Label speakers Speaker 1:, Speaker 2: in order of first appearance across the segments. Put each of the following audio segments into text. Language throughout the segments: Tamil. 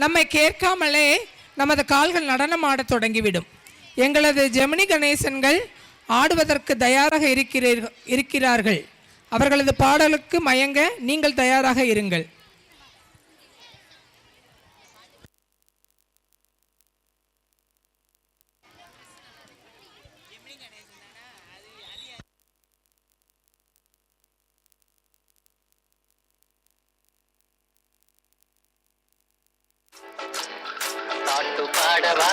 Speaker 1: நம்மை கேட்காமலே நமது கால்கள் நடனமாட தொடங்கிவிடும். எங்களது ஜெமினி கணேசன்கள் ஆடுவதற்கு தயாராக இருக்கிறார்கள். அவர்களது பாடலுக்கு மயங்க நீங்கள் தயாராக இருங்கள்.
Speaker 2: பாட்டு பாடவா,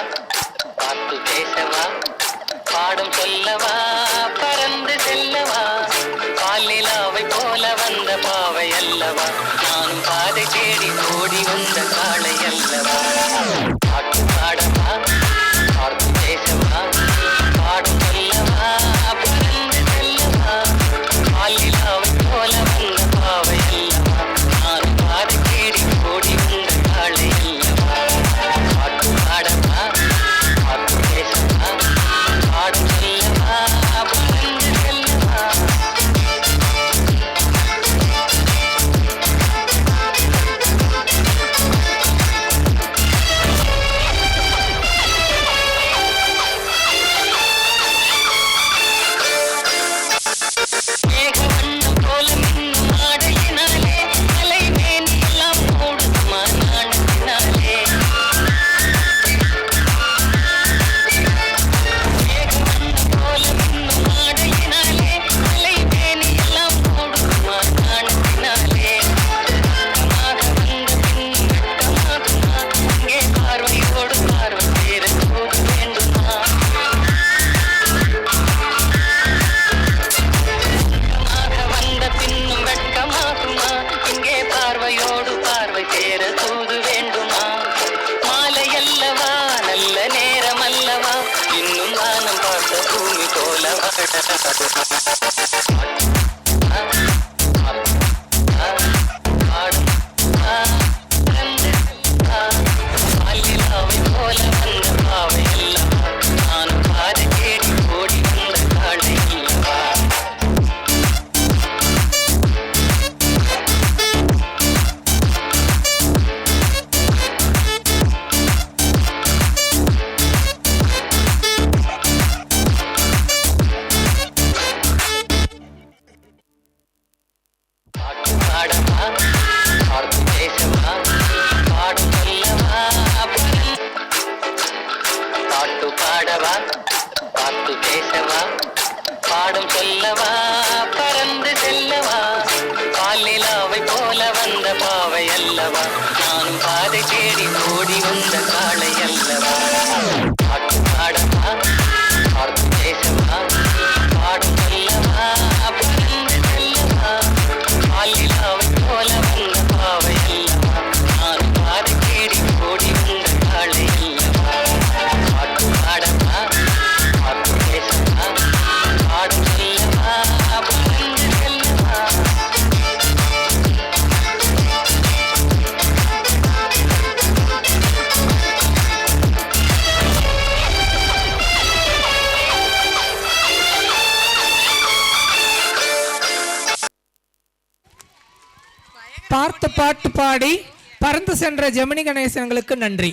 Speaker 2: பாட்டு பேசவா, பாடும் சொல்லவா, பறந்து செல்லவா, பாலிலாவை போல வந்த பாவை அல்லவா, நானும் பாதை தேடி ஓடி வந்த காளை அல்லவா. பாட்டு பாடவா, பாட்டு பேசவா, பாடும் சொல்லவா, பறந்து செல்லவா, பாலிலாவை போல வந்த பாவை அல்லவா, நானும் பாதை தேடி ஓடி வந்த காளை அல்லவா. பாட்டு பாடவா, பாட்டு பேசவா, பாடும் சொல்லவா, பறந்து செல்லவா. மேகவண்ணம் போல மின்னும் ஆடையினாலே அலைமேனி எல்லாம் ஓடுமா நாணத்தினாலே. மேகவண்ணம் போல மின்னும் ஆடையினாலே அலைமேனி எல்லாம் ஓடுமா நாணத்தினாலே. வெட்கமாக வந்த பின்னும் வெட்கமாகுமா, இங்கே பார்வையோடு பார்வை சேர போது வேண்டுமா. வந்த பின்னும் வெட்கமாகுமா, இங்கே பார்வையோடு பார்வை சேர தூது வேண்டுமா. மாலை அல்லவா, நல்ல நேரம் அல்லவா, இன்னும் வானம் பார்த்த பூமி போல பாலிலாவை போல வந்த பாவை அல்லவா, நானும் பாதை தேடி ஓடி வந்த காளை அல்லவா. பாட்டு பாடவா, பாட்டு பேசவா, பாடும் சொல்லவா, பாட்டு பாடவா, பாட்டு பேசவா, பாடும் சொல்லவா, பறந்து செல்லவா, பாலிலாவை போல வந்த பாவை அல்லவா, நானும் பாதை தேடி ஓடி வந்த காளை அல்லவா. பாட்டு பாடவா, பாட்டு பேசவா, பாடும் சொல்லவா, பறந்து செல்லவா, பாலிலாவை போல வந்த பாவை அல்லவா, நானும் பாதை தேடி ஓடி வந்த காளை அல்லவா. பாட்டு பாடவா, பாட்டு பேசவா, பாடும் சொல்லவா, பறந்து செல்லவா.
Speaker 1: பார்த்த பாட்டு பாடி பறந்து சென்ற ஜெமினி கணேசன்களுக்கு நன்றி.